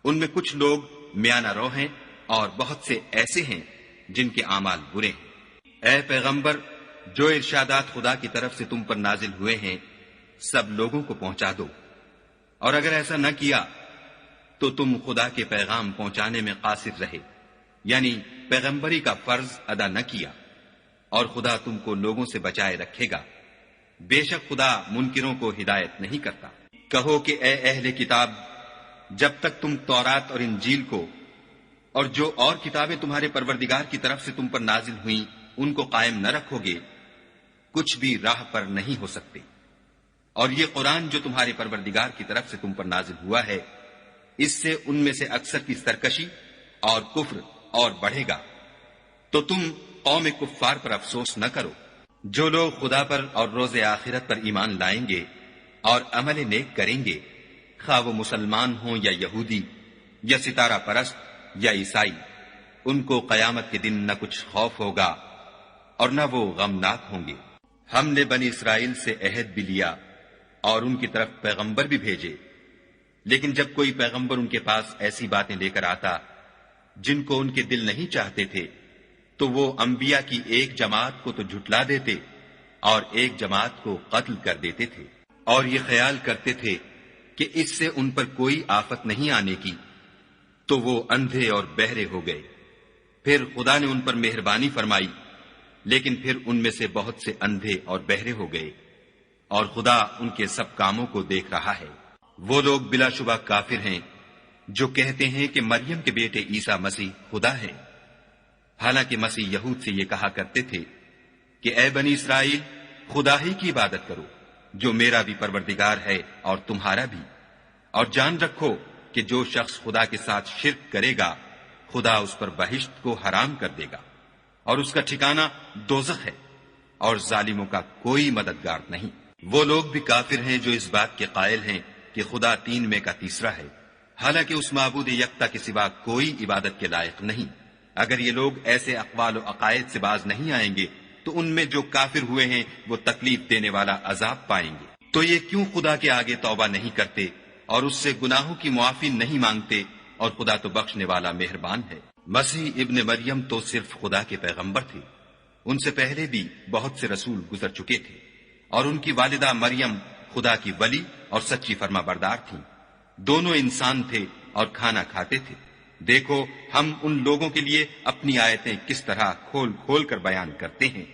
S2: ان میں کچھ لوگ میانہ رو ہیں اور بہت سے ایسے ہیں جن کے اعمال برے ہیں۔ اے پیغمبر، جو ارشادات خدا کی طرف سے تم پر نازل ہوئے ہیں سب لوگوں کو پہنچا دو، اور اگر ایسا نہ کیا تو تم خدا کے پیغام پہنچانے میں قاصر رہے، یعنی پیغمبری کا فرض ادا نہ کیا، اور خدا تم کو لوگوں سے بچائے رکھے گا۔ بے شک خدا منکروں کو ہدایت نہیں کرتا۔ کہو کہ اے اہل کتاب، جب تک تم تورات اور انجیل کو اور جو اور کتابیں تمہارے پروردگار کی طرف سے تم پر نازل ہوئیں ان کو قائم نہ رکھو گے کچھ بھی راہ پر نہیں ہو سکتے۔ اور یہ قرآن جو تمہارے پروردگار کی طرف سے تم پر نازل ہوا ہے اس سے ان میں سے اکثر کی سرکشی اور کفر اور بڑھے گا، تو تم قوم کفار پر افسوس نہ کرو۔ جو لوگ خدا پر اور روز آخرت پر ایمان لائیں گے اور عمل نیک کریں گے، خواہ وہ مسلمان ہوں یا یہودی یا ستارہ پرست یا عیسائی، ان کو قیامت کے دن نہ کچھ خوف ہوگا اور نہ وہ غمناک ہوں گے۔ ہم نے بنی اسرائیل سے عہد بھی لیا اور ان کی طرف پیغمبر بھی بھیجے، لیکن جب کوئی پیغمبر ان کے پاس ایسی باتیں لے کر آتا جن کو ان کے دل نہیں چاہتے تھے تو وہ انبیاء کی ایک جماعت کو تو جھٹلا دیتے اور ایک جماعت کو قتل کر دیتے تھے۔ اور یہ خیال کرتے تھے کہ اس سے ان پر کوئی آفت نہیں آنے کی، تو وہ اندھے اور بہرے ہو گئے۔ پھر خدا نے ان پر مہربانی فرمائی، لیکن پھر ان میں سے بہت سے اندھے اور بہرے ہو گئے، اور خدا ان کے سب کاموں کو دیکھ رہا ہے۔ وہ لوگ بلا شبہ کافر ہیں جو کہتے ہیں کہ مریم کے بیٹے عیسیٰ مسیح خدا ہے، حالانکہ مسیح یہود سے یہ کہا کرتے تھے کہ اے بنی اسرائیل، خدا ہی کی عبادت کرو جو میرا بھی پروردگار ہے اور تمہارا بھی، اور جان رکھو کہ جو شخص خدا کے ساتھ شرک کرے گا خدا اس پر بہشت کو حرام کر دے گا، اور اس کا ٹھکانہ دوزخ ہے، اور ظالموں کا کوئی مددگار نہیں۔ وہ لوگ بھی کافر ہیں جو اس بات کے قائل ہیں کہ خدا تین میں کا تیسرا ہے، حالانکہ اس معبود یکتا کے سوا کوئی عبادت کے لائق نہیں۔ اگر یہ لوگ ایسے اقوال و عقائد سے باز نہیں آئیں گے تو ان میں جو کافر ہوئے ہیں وہ تکلیف دینے والا عذاب پائیں گے۔ تو یہ کیوں خدا کے آگے توبہ نہیں کرتے اور اس سے گناہوں کی معافی نہیں مانگتے، اور خدا تو بخشنے والا مہربان ہے۔ مسیح ابن مریم تو صرف خدا کے پیغمبر تھے، ان سے پہلے بھی بہت سے رسول گزر چکے تھے، اور ان کی والدہ مریم خدا کی ولی اور سچی فرما بردار تھیں۔ دونوں انسان تھے اور کھانا کھاتے تھے۔ دیکھو ہم ان لوگوں کے لیے اپنی آیتیں کس طرح کھول کھول کر بیان کرتے ہیں،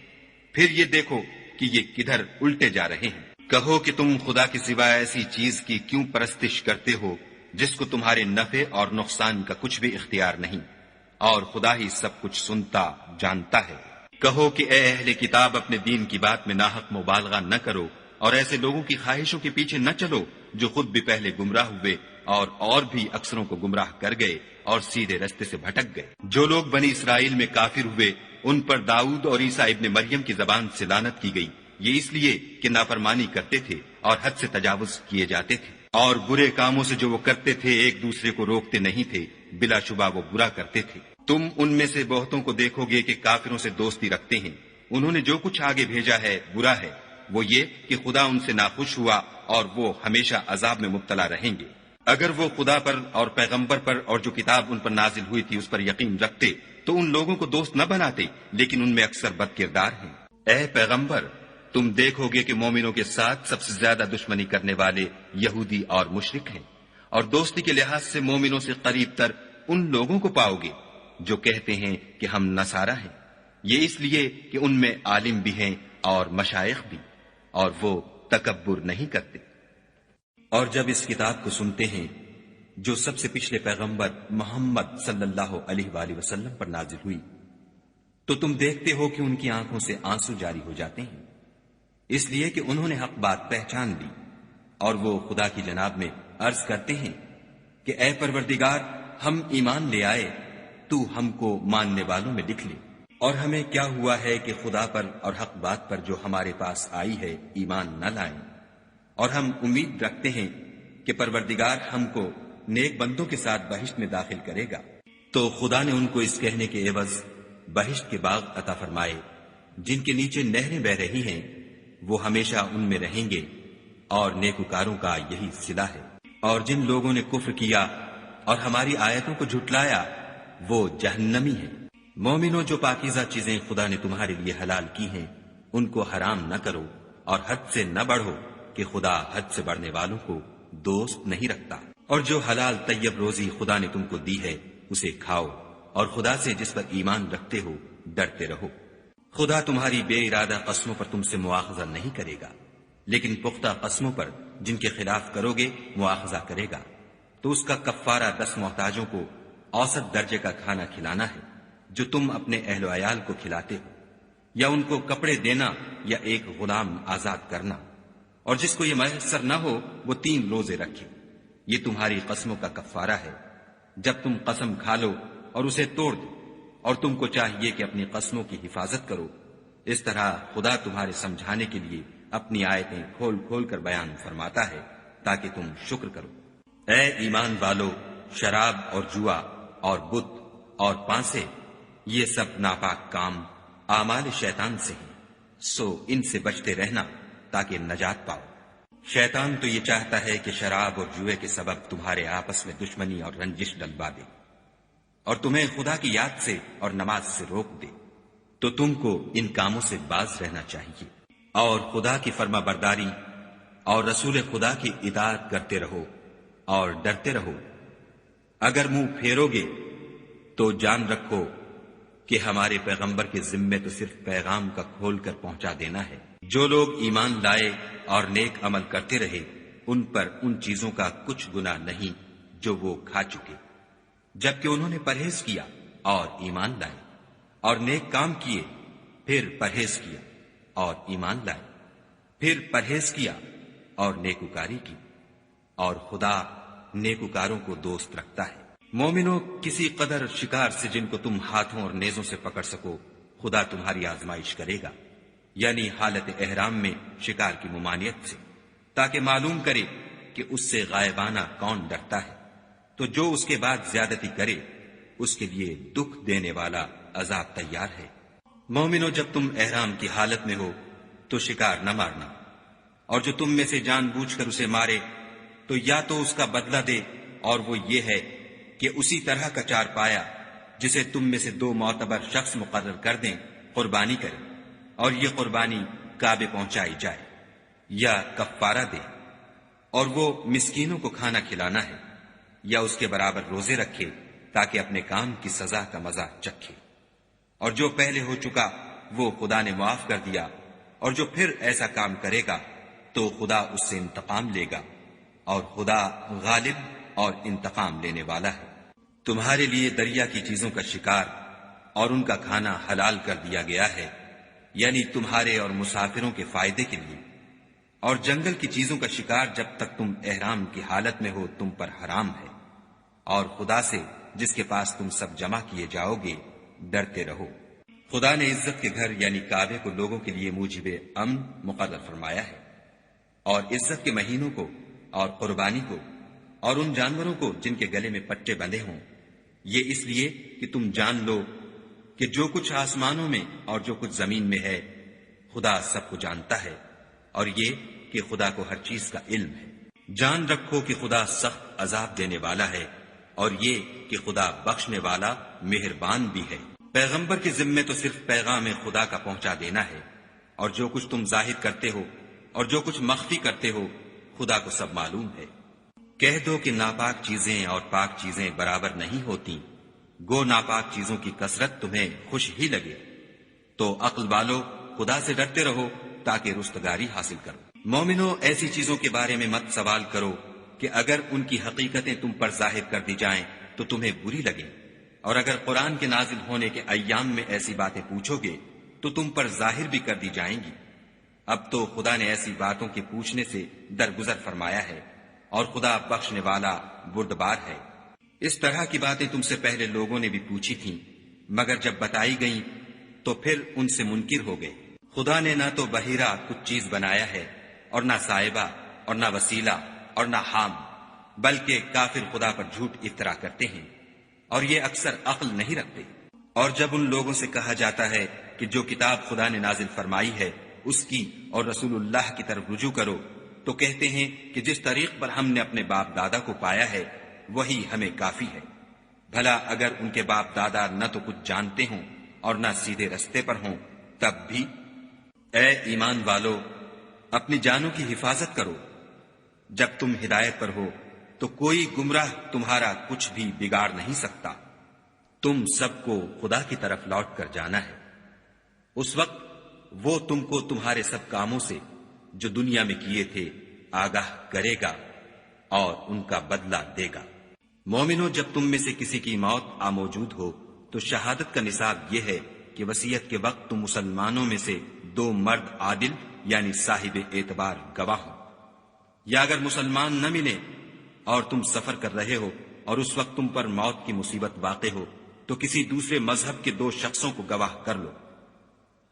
S2: پھر یہ دیکھو کہ یہ کدھر الٹے جا رہے ہیں۔ کہو کہ تم خدا کے سوا ایسی چیز کی کیوں پرستش کرتے ہو جس کو تمہارے نفع اور نقصان کا کچھ بھی اختیار نہیں، اور خدا ہی سب کچھ سنتا جانتا ہے۔ کہو کہ اے اہل کتاب، اپنے دین کی بات میں ناحق مبالغہ نہ کرو، اور ایسے لوگوں کی خواہشوں کے پیچھے نہ چلو جو خود بھی پہلے گمراہ ہوئے اور بھی اکثروں کو گمراہ کر گئے اور سیدھے رستے سے بھٹک گئے۔ جو لوگ بنی اسرائیل میں کافر ہوئے ان پر داؤد اور عیسیٰ ابن مریم کی زبان سے لعنت کی گئی، یہ اس لیے کہ نافرمانی کرتے تھے اور حد سے تجاوز کیے جاتے تھے، اور برے کاموں سے جو وہ کرتے تھے ایک دوسرے کو روکتے نہیں تھے، بلا شبہ وہ برا کرتے تھے۔ تم ان میں سے بہتوں کو دیکھو گے کہ کافروں سے دوستی رکھتے ہیں، انہوں نے جو کچھ آگے بھیجا ہے برا ہے، وہ یہ کہ خدا ان سے ناخوش ہوا اور وہ ہمیشہ عذاب میں مبتلا رہیں گے۔ اگر وہ خدا پر اور پیغمبر پر اور جو کتاب ان پر نازل ہوئی تھی اس پر یقین رکھتے تو ان لوگوں کو دوست نہ بناتے، لیکن ان میں اکثر بد کردار ہیں۔ اے پیغمبر، تم دیکھو گے کہ مومنوں کے ساتھ سب سے زیادہ دشمنی کرنے والے یہودی اور مشرک ہیں، اور دوستی کے لحاظ سے مومنوں سے قریب تر ان لوگوں کو پاؤ گے جو کہتے ہیں کہ ہم نصارہ ہیں، یہ اس لیے کہ ان میں عالم بھی ہیں اور مشائخ بھی، اور وہ تکبر نہیں کرتے۔ اور جب اس کتاب کو سنتے ہیں جو سب سے پچھلے پیغمبر محمد صلی اللہ علیہ وآلہ وسلم پر نازل ہوئی، تو تم دیکھتے ہو کہ ان کی آنکھوں سے آنسو جاری ہو جاتے ہیں، اس لیے کہ انہوں نے حق بات پہچان لی، اور وہ خدا کی جناب میں عرض کرتے ہیں کہ اے پروردگار، ہم ایمان لے آئے، تو ہم کو ماننے والوں میں لکھ لے، اور ہمیں کیا ہوا ہے کہ خدا پر اور حق بات پر جو ہمارے پاس آئی ہے ایمان نہ لائیں، اور ہم امید رکھتے ہیں کہ پروردگار ہم کو نیک بندوں کے ساتھ بہشت میں داخل کرے گا۔ تو خدا نے ان کو اس کہنے کے عوض بہشت کے باغ عطا فرمائے جن کے نیچے نہریں بہ رہی ہیں، وہ ہمیشہ ان میں رہیں گے، اور نیکوکاروں کا یہی صلہ ہے۔ اور جن لوگوں نے کفر کیا اور ہماری آیتوں کو جھٹلایا وہ جہنمی ہیں۔ مومنوں، جو پاکیزہ چیزیں خدا نے تمہارے لیے حلال کی ہیں ان کو حرام نہ کرو، اور حد سے نہ بڑھو کہ خدا حد سے بڑھنے والوں کو دوست نہیں رکھتا۔ اور جو حلال طیب روزی خدا نے تم کو دی ہے اسے کھاؤ، اور خدا سے جس پر ایمان رکھتے ہو ڈرتے رہو۔ خدا تمہاری بے ارادہ قسموں پر تم سے مواخذہ نہیں کرے گا، لیکن پختہ قسموں پر جن کے خلاف کرو گے مواخذہ کرے گا۔ تو اس کا کفارہ 10 محتاجوں کو اوسط درجے کا کھانا کھلانا ہے جو تم اپنے اہل و عیال کو کھلاتے ہو، یا ان کو کپڑے دینا یا ایک غلام آزاد کرنا، اور جس کو یہ میسر نہ ہو وہ 3 روزے رکھے۔ یہ تمہاری قسموں کا کفارہ ہے جب تم قسم کھا لو اور اسے توڑ دو، اور تم کو چاہیے کہ اپنی قسموں کی حفاظت کرو۔ اس طرح خدا تمہارے سمجھانے کے لیے اپنی آیتیں کھول کھول کر بیان فرماتا ہے تاکہ تم شکر کرو۔ اے ایمان والو، شراب اور جوا اور بت اور پانسے، یہ سب ناپاک کام اعمال شیطان سے ہیں، سو ان سے بچتے رہنا تاکہ نجات پاؤ۔ شیطان تو یہ چاہتا ہے کہ شراب اور جوئے کے سبب تمہارے آپس میں دشمنی اور رنجش ڈلوا دے، اور تمہیں خدا کی یاد سے اور نماز سے روک دے، تو تم کو ان کاموں سے باز رہنا چاہیے، اور خدا کی فرما برداری اور رسول خدا کی اطاعت کرتے رہو اور ڈرتے رہو۔ اگر منہ پھیرو گے تو جان رکھو کہ ہمارے پیغمبر کے ذمے تو صرف پیغام کا کھول کر پہنچا دینا ہے۔ جو لوگ ایمان لائے اور نیک عمل کرتے رہے ان پر ان چیزوں کا کچھ گناہ نہیں جو وہ کھا چکے، جبکہ انہوں نے پرہیز کیا اور ایمان لائے، اور نیک کام کیے، پھر پرہیز کیا اور ایمان لائے، پھر پرہیز کیا اور نیکوکاری کی، اور خدا نیکوکاروں کو دوست رکھتا ہے۔ مومنوں، کسی قدر شکار سے جن کو تم ہاتھوں اور نیزوں سے پکڑ سکو خدا تمہاری آزمائش کرے گا، یعنی حالت احرام میں شکار کی ممانعت سے، تاکہ معلوم کرے کہ اس سے غائبانہ کون ڈرتا ہے۔ تو جو اس کے بعد زیادتی کرے اس کے لیے دکھ دینے والا عذاب تیار ہے۔ مومنوں، جب تم احرام کی حالت میں ہو تو شکار نہ مارنا، اور جو تم میں سے جان بوجھ کر اسے مارے تو یا تو اس کا بدلہ دے، اور وہ یہ ہے کہ اسی طرح کا چار پایا جسے تم میں سے 2 معتبر شخص مقرر کر دیں قربانی کرے، اور یہ قربانی کعبے پہنچائی جائے، یا کفارہ دے، اور وہ مسکینوں کو کھانا کھلانا ہے، یا اس کے برابر روزے رکھے تاکہ اپنے کام کی سزا کا مزہ چکھے۔ اور جو پہلے ہو چکا وہ خدا نے معاف کر دیا، اور جو پھر ایسا کام کرے گا تو خدا اس سے انتقام لے گا، اور خدا غالب اور انتقام لینے والا ہے۔ تمہارے لیے دریا کی چیزوں کا شکار اور ان کا کھانا حلال کر دیا گیا ہے، یعنی تمہارے اور مسافروں کے فائدے کے لیے، اور جنگل کی چیزوں کا شکار جب تک تم احرام کی حالت میں ہو تم پر حرام ہے، اور خدا سے جس کے پاس تم سب جمع کیے جاؤ گے ڈرتے رہو۔ خدا نے عزت کے گھر یعنی کعبے کو لوگوں کے لیے موجب امن مقرر فرمایا ہے، اور عزت کے مہینوں کو اور قربانی کو اور ان جانوروں کو جن کے گلے میں پٹے بندھے ہوں، یہ اس لیے کہ تم جان لو کہ جو کچھ آسمانوں میں اور جو کچھ زمین میں ہے خدا سب کو جانتا ہے، اور یہ کہ خدا کو ہر چیز کا علم ہے۔ جان رکھو کہ خدا سخت عذاب دینے والا ہے، اور یہ کہ خدا بخشنے والا مہربان بھی ہے۔ پیغمبر کے ذمے تو صرف پیغام خدا کا پہنچا دینا ہے، اور جو کچھ تم ظاہر کرتے ہو اور جو کچھ مخفی کرتے ہو خدا کو سب معلوم ہے۔ کہہ دو کہ ناپاک چیزیں اور پاک چیزیں برابر نہیں ہوتی، گو ناپاک چیزوں کی کثرت تمہیں خوش ہی لگے، تو عقل والو خدا سے ڈرتے رہو تاکہ رستگاری حاصل کرو۔ مومنو، ایسی چیزوں کے بارے میں مت سوال کرو کہ اگر ان کی حقیقتیں تم پر ظاہر کر دی جائیں تو تمہیں بری لگیں، اور اگر قرآن کے نازل ہونے کے ایام میں ایسی باتیں پوچھو گے تو تم پر ظاہر بھی کر دی جائیں گی۔ اب تو خدا نے ایسی باتوں کے پوچھنے سے درگزر فرمایا ہے، اور خدا بخشنے والا بردبار ہے۔ اس طرح کی باتیں تم سے پہلے لوگوں نے بھی پوچھی تھیں، مگر جب بتائی گئیں تو پھر ان سے منکر ہو گئے۔ خدا نے نہ تو بحیرہ کچھ چیز بنایا ہے، اور نہ صاحبہ، اور نہ وسیلہ، اور نہ حام، بلکہ کافر خدا پر جھوٹ افطرا کرتے ہیں، اور یہ اکثر عقل نہیں رکھتے۔ اور جب ان لوگوں سے کہا جاتا ہے کہ جو کتاب خدا نے نازل فرمائی ہے اس کی اور رسول اللہ کی طرف رجوع کرو، تو کہتے ہیں کہ جس طریق پر ہم نے اپنے باپ دادا کو پایا ہے وہی ہمیں کافی ہے۔ بھلا اگر ان کے باپ دادا نہ تو کچھ جانتے ہوں اور نہ سیدھے رستے پر ہوں تب بھی؟ اے ایمان والو، اپنی جانوں کی حفاظت کرو۔ جب تم ہدایت پر ہو تو کوئی گمراہ تمہارا کچھ بھی بگاڑ نہیں سکتا۔ تم سب کو خدا کی طرف لوٹ کر جانا ہے، اس وقت وہ تم کو تمہارے سب کاموں سے جو دنیا میں کیے تھے آگاہ کرے گا اور ان کا بدلہ دے گا۔ مومنو، جب تم میں سے کسی کی موت موجود ہو تو شہادت کا نصاب یہ ہے کہ وصیت کے وقت تم مسلمانوں میں سے 2 مرد عادل یعنی صاحب اعتبار گواہ ہو، یا اگر مسلمان نہ ملے اور تم سفر کر رہے ہو اور اس وقت تم پر موت کی مصیبت واقع ہو تو کسی دوسرے مذہب کے 2 شخصوں کو گواہ کر لو۔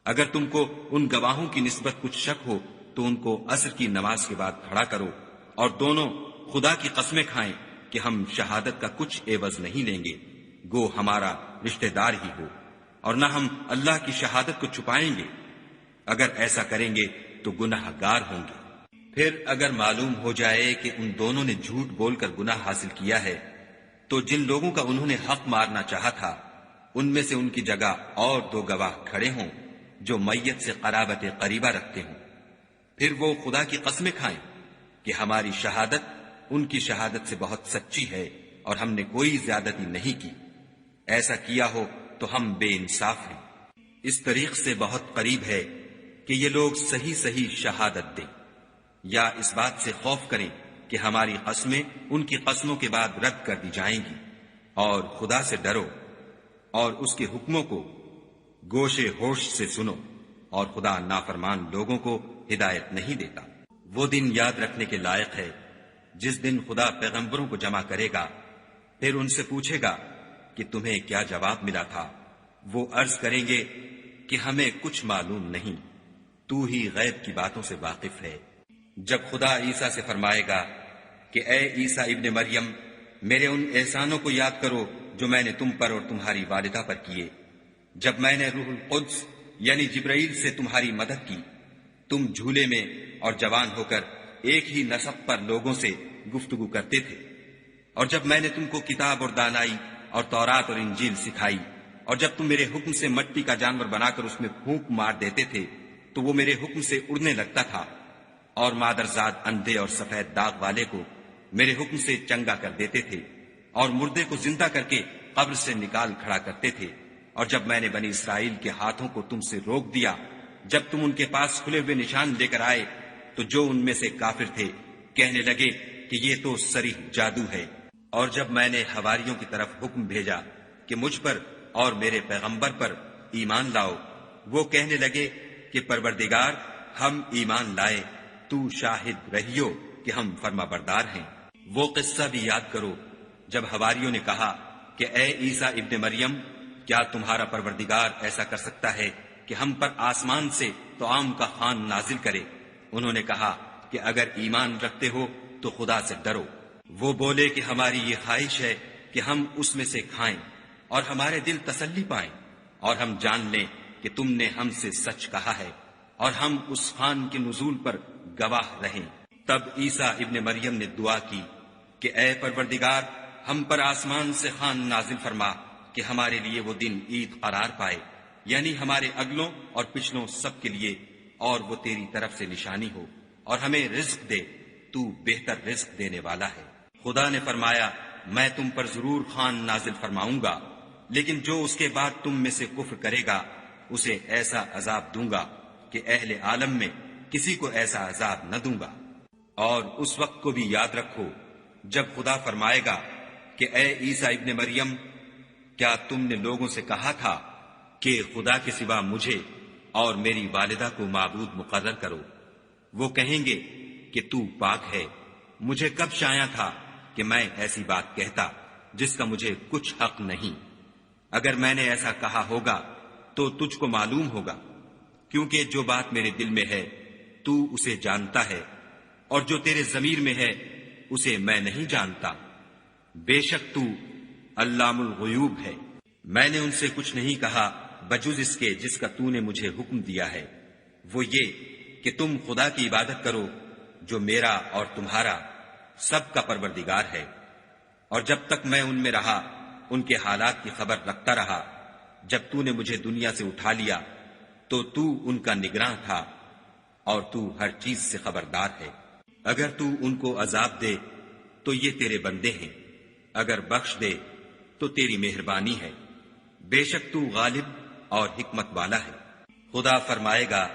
S2: اگر تم کو ان گواہوں کی نسبت کچھ شک ہو تو ان کو عصر کی نماز کے بعد کھڑا کرو، اور دونوں خدا کی قسمیں کھائیں کہ ہم شہادت کا کچھ عوض نہیں لیں گے، گو ہمارا رشتہ دار ہی ہو، اور نہ ہم اللہ کی شہادت کو چھپائیں گے۔ اگر ایسا کریں گے تو گناہ گار ہوں گے۔ پھر اگر معلوم ہو جائے کہ ان دونوں نے جھوٹ بول کر گناہ حاصل کیا ہے تو جن لوگوں کا انہوں نے حق مارنا چاہا تھا ان میں سے ان کی جگہ اور 2 گواہ کھڑے ہوں جو میت سے قرابت قریبہ رکھتے ہوں، پھر وہ خدا کی قسمیں کھائیں کہ ہماری شہادت ان کی شہادت سے بہت سچی ہے اور ہم نے کوئی زیادتی نہیں کی، ایسا کیا ہو تو ہم بے انصاف ہیں۔ اس طریق سے بہت قریب ہے کہ یہ لوگ صحیح صحیح شہادت دیں، یا اس بات سے خوف کریں کہ ہماری قسمیں ان کی قسموں کے بعد رد کر دی جائیں گی، اور خدا سے ڈرو اور اس کے حکموں کو گوشے ہوش سے سنو، اور خدا نافرمان لوگوں کو ہدایت نہیں دیتا۔ وہ دن یاد رکھنے کے لائق ہے جس دن خدا پیغمبروں کو جمع کرے گا، پھر ان سے پوچھے گا کہ تمہیں کیا جواب ملا تھا۔ وہ عرض کریں گے کہ ہمیں کچھ معلوم نہیں، تو ہی غیب کی باتوں سے واقف ہے۔ جب خدا عیسیٰ سے فرمائے گا کہ اے عیسیٰ ابن مریم، میرے ان احسانوں کو یاد کرو جو میں نے تم پر اور تمہاری والدہ پر کیے، جب میں نے روح القدس یعنی جبرائیل سے تمہاری مدد کی، تم جھولے میں اور جوان ہو کر ایک ہی نسب پر لوگوں سے گفتگو کرتے تھے، اور جب میں نے تم کو کتاب اور دانائی اور تورات اور انجیل سکھائی، اور جب تم میرے حکم سے مٹی کا جانور بنا کر اس میں پھونک مار دیتے تھے تو وہ میرے حکم سے اڑنے لگتا تھا، اور مادرزاد اندھے اور سفید داغ والے کو میرے حکم سے چنگا کر دیتے تھے، اور مردے کو زندہ کر کے قبر سے نکال کھڑا کرتے تھے، اور جب میں نے بنی اسرائیل کے ہاتھوں کو تم سے روک دیا جب تم ان کے پاس کھلے ہوئے نشان لے کر آئے، تو جو ان میں سے کافر تھے کہنے لگے کہ یہ تو صریح جادو ہے۔ اور جب میں نے حواریوں کی طرف حکم بھیجا کہ مجھ پر اور میرے پیغمبر پر ایمان لاؤ، وہ کہنے لگے کہ پروردگار ہم ایمان لائے، تو شاہد رہیو کہ ہم فرما بردار ہیں۔ وہ قصہ بھی یاد کرو جب حواریوں نے کہا کہ اے عیسیٰ ابن مریم، کیا تمہارا پروردگار ایسا کر سکتا ہے کہ ہم پر آسمان سے طعام کا خوان نازل کرے؟ انہوں نے کہا کہ اگر ایمان رکھتے ہو تو خدا سے ڈرو۔ وہ بولے کہ ہماری یہ خواہش ہے کہ ہم اس میں سے کھائیں اور ہمارے دل تسلی پائیں، اور ہم جان لیں کہ تم نے ہم سے سچ کہا ہے، اور ہم اس خوان کے نزول پر گواہ رہیں۔ تب عیسیٰ ابن مریم نے دعا کی کہ اے پروردگار، ہم پر آسمان سے خوان نازل فرما کہ ہمارے لیے وہ دن عید قرار پائے، یعنی ہمارے اگلوں اور پچھلوں سب کے لیے، اور وہ تیری طرف سے نشانی ہو، اور ہمیں رزق دے، تو بہتر رزق دینے والا ہے۔ خدا نے فرمایا میں تم پر ضرور خوان نازل فرماؤں گا، لیکن جو اس کے بعد تم میں سے کفر کرے گا اسے ایسا عذاب دوں گا کہ اہل عالم میں کسی کو ایسا عذاب نہ دوں گا۔ اور اس وقت کو بھی یاد رکھو جب خدا فرمائے گا کہ اے عیسیٰ ابن مریم، کیا تم نے لوگوں سے کہا تھا کہ خدا کے سوا مجھے اور میری والدہ کو معبود مقرر کرو؟ وہ کہیں گے کہ تو پاک ہے، مجھے کب شایع تھا کہ میں ایسی بات کہتا جس کا مجھے کچھ حق نہیں۔ اگر میں نے ایسا کہا ہوگا تو تجھ کو معلوم ہوگا، کیونکہ جو بات میرے دل میں ہے تو اسے جانتا ہے، اور جو تیرے ضمیر میں ہے اسے میں نہیں جانتا۔ بے شک تو علام الغیوب ہے۔ میں نے ان سے کچھ نہیں کہا بجز اس کے جس کا تو نے مجھے حکم دیا ہے، وہ یہ کہ تم خدا کی عبادت کرو جو میرا اور تمہارا سب کا پروردگار ہے، اور جب تک میں ان میں رہا ان کے حالات کی خبر رکھتا رہا۔ جب تو نے مجھے دنیا سے اٹھا لیا تو ان کا نگراں تھا، اور تو ہر چیز سے خبردار ہے۔ اگر تو ان کو عذاب دے تو یہ تیرے بندے ہیں، اگر بخش دے تو تیری مہربانی ہے، بے شک تو غالب اور حکمت والا ہے۔ خدا فرمائے گا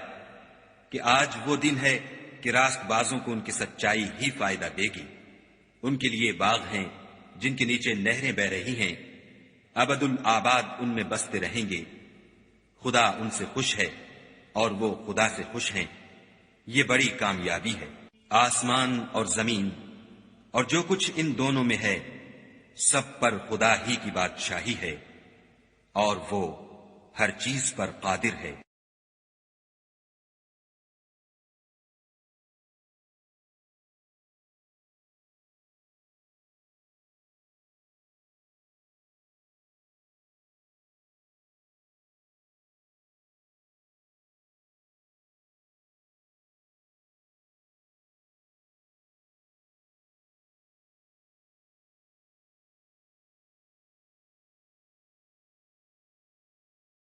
S2: کہ آج وہ دن ہے کہ راست بازوں کو ان کی سچائی ہی فائدہ دے گی۔ ان کے لیے باغ ہیں جن کے نیچے نہریں بہ رہی ہیں، ابد الآباد ان میں بستے رہیں گے۔ خدا ان سے خوش ہے اور وہ خدا سے خوش ہیں، یہ بڑی کامیابی ہے۔ آسمان اور زمین اور جو کچھ ان دونوں میں ہے سب پر خدا ہی کی بادشاہی ہے، اور وہ ہر چیز پر قادر ہے۔